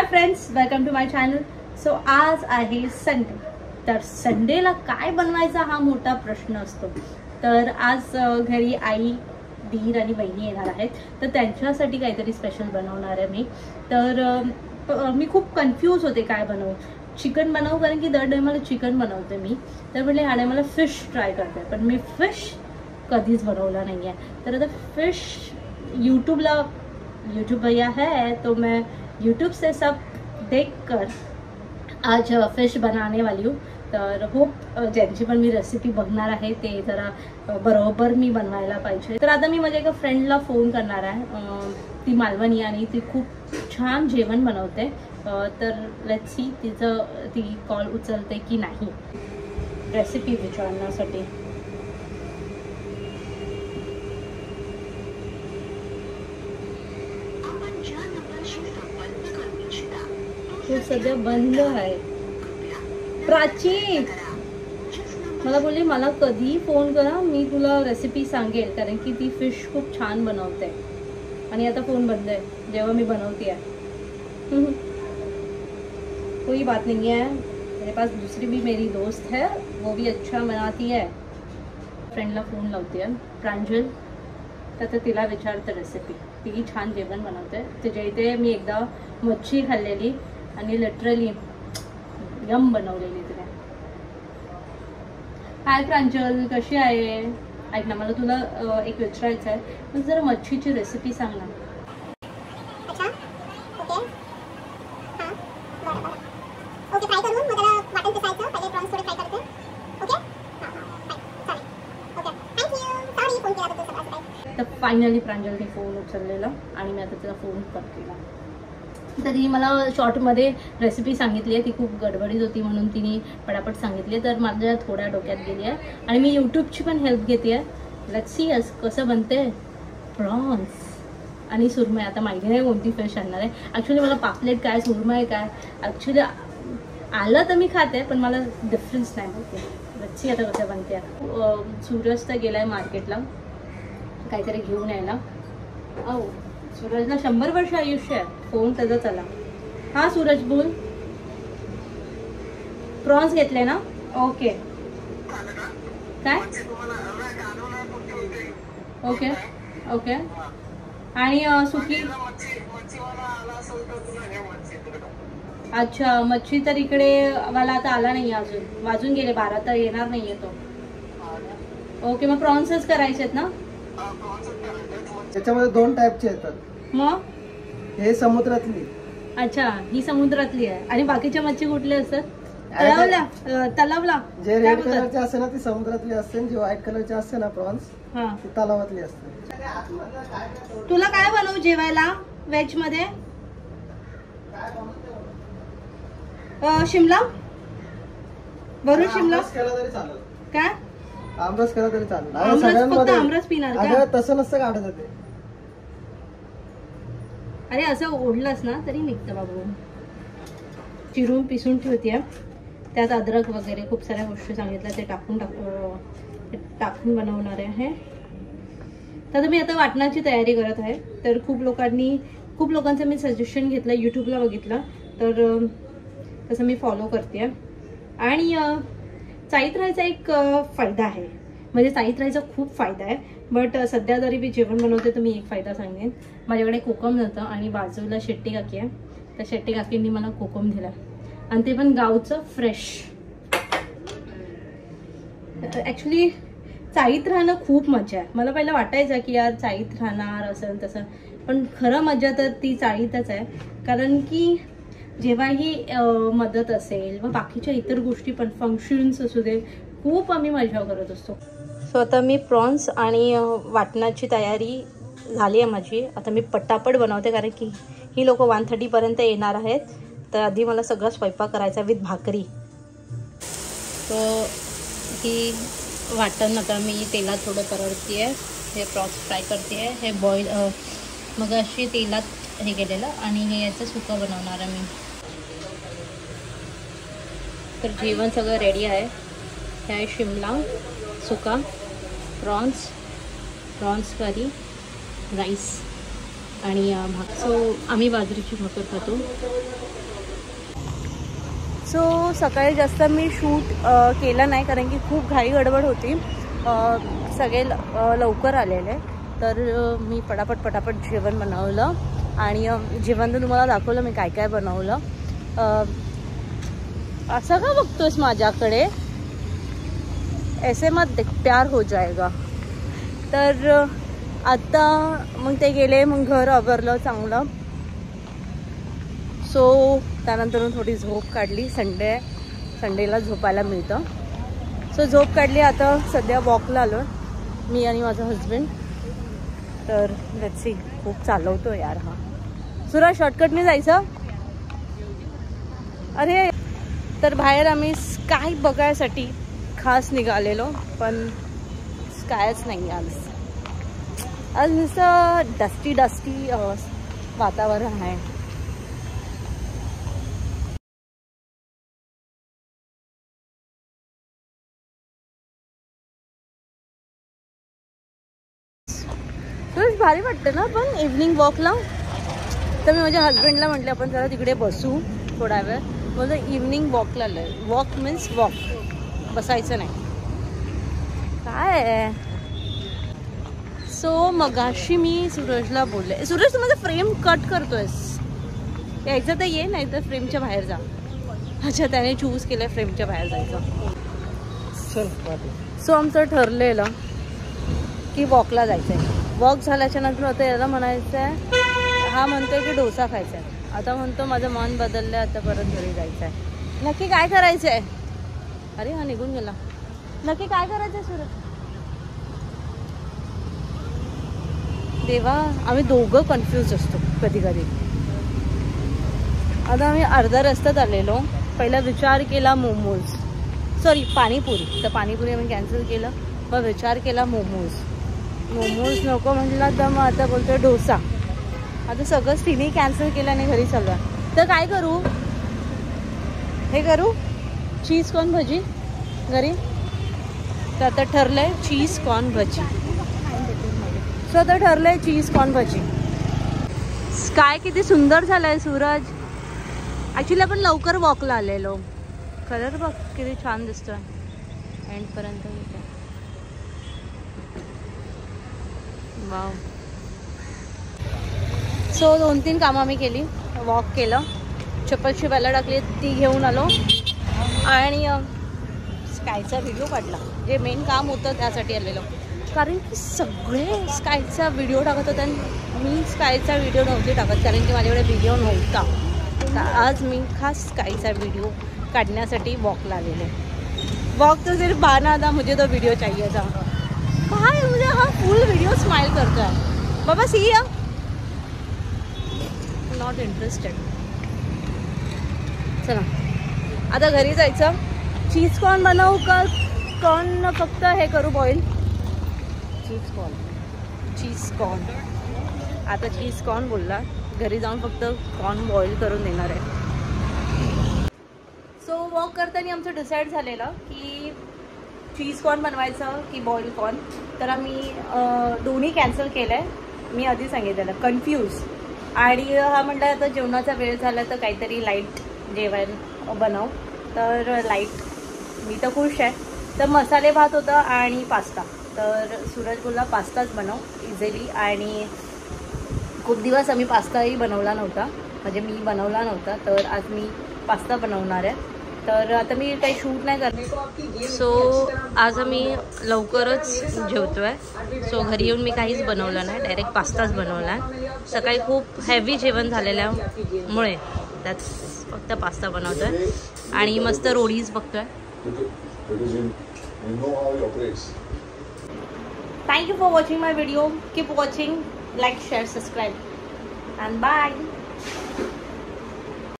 High friends, welcome to my channel. So आज आहे Sunday. तर संडेला काय बनवायचा हा मोठा प्रश्न असतो. तर आज घरी आई, दीर आणि बहिणी येणार आहेत, तर त्यांच्यासाठी काहीतरी स्पेशल बनवणार आहे मी. तर मी खूप कन्फ्यूज होते काय बनवू. चिकन बनवू, कारण की दर टायमाला चिकन बनवते मी. तर म्हटले आणि मला फिश ट्राय करते, पण मी फिश कधीच बनवला नाही आहे. तर आता फिश यूट्यूब भैया है, तो मैं यूट्यूब से सब देखकर आज फिश बनाने वाली हूँ. तर होप ज्यांची पण मी रेसिपी बघणार आहे ते जरा बरोबर मी बनवायला पाहिजे. तर आता मी माझ्या एका फ्रेंडला फोन करणार आहे. ती मालवणी आणि ती खूप छान जेवण बनवते. तर लेट्स सी ती कॉल उचलते की नाही रेसिपी विचारण्यासाठी. तो सध्या बंद आहे. प्राची मला बोलली मला कधी फोन करा, मी तुला रेसिपी सांगेल, कारण की ती फिश खूप छान बनवते. आणि आता फोन बंद आहे जेव्हा मी बनवते आहे. कोई बात नहीं है, मेरे पास दूसरी भी मेरी दोस्त है, वो भी अच्छा बनाती है. फ्रेंडला फोन लावते आहे प्रांजल. तर तिला विचारते रेसिपी. ती छान जेवण बनवते. तिच्या इथे मी एकदा मच्छी खाल्लेली आणि लिटरली यम बनवलेली तिने. हाय प्रांजल, कशी आहे? ऐक ना, मला तुला एक विचारायचं आहे. म्हणजे जरा मच्छीची रेसिपी सांग ना. अच्छा, ओके. हां, बरं. ओके, फ्राय करून मग त्याला वाटण पिसायचं. पहिले प्रॉन्स थोडे फ्राय करते. ओके? हां, चालेल. Okay, thank you. सॉरी फोन केला तर सगळं काय. तर फायनली प्रांजलने फोन उचललेला आणि मी आता तिला फोन कट केला. तरी मला शॉर्टमध्ये रेसिपी सांगितली आहे. ती खूप गडबडीत होती म्हणून तिने पटापट सांगितली आहे. तर माझ्या थोड्या डोक्यात गेली आहे आणि मी यूट्यूबची पण हेल्प घेते आहे. लेट्स सी कसं बनते प्रॉन्स आणि सुरमई. आता माहिती नाही कोणती फिश आणणार आहे. ॲक्च्युली मला पापलेट काय, सुरमई काय ॲक्च्युली आलं तर मी खाते, पण मला डिफरन्स नाही माहिती. लेट्स सी आता कसं बनते. सूरज तर गेला आहे मार्केटला काहीतरी घेऊन यायला. सूरजला 100 वर्ष आयुष्य आहे. फोन त्याचा चला. हा सूरज बोल. प्रॉन्स घेतले ना? ओके. काय? Okay okay. आणि सुकी. अच्छा, मच्छी तर इकडे मला आता आला नाही अजून. वाजून गेले 12, तर येणार नाहीये तो. ओके, मग प्रॉन्सच करायचे आहेत ना? त्याच्यामध्ये 2 टाईपचे येतात. मग हे समुद्रातली. अच्छा, ही समुद्रातली आहे. आणि बाकीच्या मच्छी कुठल्या असतात? तलावला. जे रेड कलरचे असते ना ती समुद्रातली असते, जी व्हाईट कलरची असते ना प्रॉन्स ती तलावातली असते. तुला काय बनवू जेवायला व्हेज मध्ये? शिमला भरून शिमला केला तरी चालेल. काय? आमरस केला तरी चालेल. आमरस पिणार का? तसं नसतं काढत ते. अरे असं ओढलंस ना तरी निघतं बाबू. चिरून पिसून ठेवते. त्यात अद्रक वगैरे खूप साऱ्या गोष्टी सांगितल्या, ते टाकून बनवणार आहे. तर मी आता वाटणाची तयारी करत आहे. तर खूप लोकांचं मी सजेशन घेतलं, यूट्यूबला बघितलं, तर तसं मी फॉलो करते. आणि चाईत राहायचा एक फायदा आहे, म्हणजे चाईत राहायचा खूप फायदा आहे. बट सध्या जरी मी जेवण बनवते तर मी एक फायदा सांगेन. माझ्याकडे कोकम नव्हतं आणि बाजूला शेट्टी काकी आहे, तर शेट्टी काकींनी मला कोकम दिला आणि ते पण गावचं फ्रेश. ॲक्च्युली चाळीत राहणं खूप मजा आहे. मला पहिलं वाटायचं की यार चाळीत राहणार असं तसं, पण खरं मजा तर ती चाळीतच आहे. कारण की जेव्हाही मदत असेल व बाकीच्या इतर गोष्टी पण, फंक्शन्स असू दे, खूप आम्ही मजा करत असतो. सो आता मी प्रॉन्स आणि वाटणाची तयारी झाली आहे माझी. आता मी पटापट बनवते, कारण की ही लोक 1:30 पर्यंत येणार आहेत. तर आधी मला सगळं स्वयंपाक करायचा विथ भाकरी. तो ही वाटण आता मी तेलात थोडं परतते आहे. हे प्रॉन्स फ्राय करते आहे. हे बॉईल मग अशी तेलात हे केलेलं आणि हे याचं सुकं बनवणार आहे मी. तर जेवण सगळं रेडी आहे. हे आहे शिमला सुका, प्रॉन्स करी, राईस. आणि सो आम्ही बाजरीची भाकर खातो. सो सकाळी जास्त मी शूट केलं नाही कारण की खूप घाई गडबड होती. सगळे लवकर आलेले, तर मी पटापट जेवण बनवलं आणि जेवण तर तुम्हाला दाखवलं मी काय काय बनवलं. असं का बघतोस माझ्याकडे, ऐसे मत देख प्यार हो जाएगा. तर आता मग ते गेले, मग घर आवरलं चांगलं. सो त्यानंतर थोडी झोप काढली. संडेला झोपायला मिळतं. सो झोप काढली. आता सध्या वॉकला आलो मी आणि माझा हजबंड. तर लेट्स सी, खूप चालवतो यार हा. सूरज शॉर्टकटने जायचं. अरे तर बाहेर आम्ही स्काय बघायसाठी खास निघालेलो, पण स्कायच नाही आज नुसतं डस्टी वातावरण आहे. तर भारी वाटतं ना पण इव्हनिंग वॉकला. तर मी माझ्या हजबंडला म्हटलं आपण जरा तिकडे बसू थोडा वेळ. म्हणजे इव्हनिंग वॉकला आलं. वॉक मीन्स वॉक, बसायचं नाही काय. सो मगाशी मी सूरजला बोलले, सूरज तू माझं फ्रेम कट करतोयस, यायचं तर ये, नाही तर फ्रेमच्या बाहेर जा. अच्छा त्याने चूज केलं फ्रेमच्या बाहेर जायचं. सो आमचं ठरलेलं की वॉकला जायचं आहे. वॉक झाल्याच्या नंतर आता याला म्हणायचं आहे, हा म्हणतोय की डोसा खायचा आहे. आता म्हणतो माझं मन बदललं, आता परत घरी जायचं आहे. नक्की काय करायचं आहे. अरे हा निघून गेला. नक्की काय करायचं आहे सूरज. देवा आम्ही दोघं कन्फ्यूज असतो कधी कधी. आता आम्ही अर्धा रस्त्यात आलेलो. पहिला विचार केला पाणीपुरी. तर पाणीपुरी आम्ही कॅन्सल केलं. मग विचार केला मोमोज नको म्हटलं, तर मग आता बोलतो डोसा. आता सगळंच तिन्ही कॅन्सल केलं आणि घरी चाललं. तर काय करू, हे करू चीज कॉर्न भजी घरी. तर आता ठरलंय चीज कॉर्न भजी. सो आता ठरलंय चीज कॉर्न भजी. स्काय किती सुंदर झालाय सूरज. ॲक्च्युली आपण लवकर वॉकला आलेलो. कलर बघ किती छान दिसतोय एंडपर्यंत. वाव. सो 2-3 कामं आम्ही केली. वॉक केलं, चप्पल शिवायला टाकली, ती घेऊन आलो आणि स्कायचा व्हिडिओ काढला. जे मेन काम होतं त्यासाठी आलेलो, कारण की सगळे स्कायचा व्हिडिओ टाकत होते आणि मी स्कायचा व्हिडिओ नव्हती टाकत कारण की माझ्याकडे व्हिडिओ नव्हता. तर आज मी खास स्कायचा व्हिडिओ काढण्यासाठी वॉकला आलेले. वॉक तो सिर्फ बहाना था, मुझे तो वीडियो चाहिए था. काय म्हणजे हा फुल व्हिडिओ स्माइल करतोय बाबा. सी या नॉट इंटरेस्टेड. चला आता घरी जायचं. चीज कॉर्न बनवू का कॉर्न फक्त हे करू बॉईल. चीज कॉर्न आता चीज कॉर्न बोलला. घरी जाऊन फक्त कॉर्न बॉईल करून देणार आहे. सो वॉक करताना आमचं डिसाईड झालेलं की चीज कॉर्न बनवायचं की बॉईल कॉर्न. तर आम्ही दोन्ही कॅन्सल केलं आहे. मी आधी सांगितलेलं कन्फ्यूज. आणि हा म्हटलं आता जेवणाचा वेळ झाला तर काहीतरी लाईट जेवण बनव. तर लाईट मी तर खुश आहे. तर मसाले भात होता आणि पास्ता. तर सूरज बोलला पास्ताच बनव इझिली. आणि खूप दिवस आम्ही पास्ताही बनवला नव्हता, म्हणजे मी बनवला नव्हता. तर आज मी पास्ता बनवणार आहे. तर आता मी काही शूट नाही करणार. सो आज आम्ही लवकरच जेवतो आहे. सो घरी येऊन मी काहीच बनवलं नाही, डायरेक्ट पास्ताच बनवला आहे. सकाळी खूप हेवी जेवण झालेल्यामुळे त्यात फक्त पास्ता बनवतो आहे आणि मस्त रोडीज बघतो आहे. Thank you for watching my video. Keep watching, like, share, subscribe, and bye.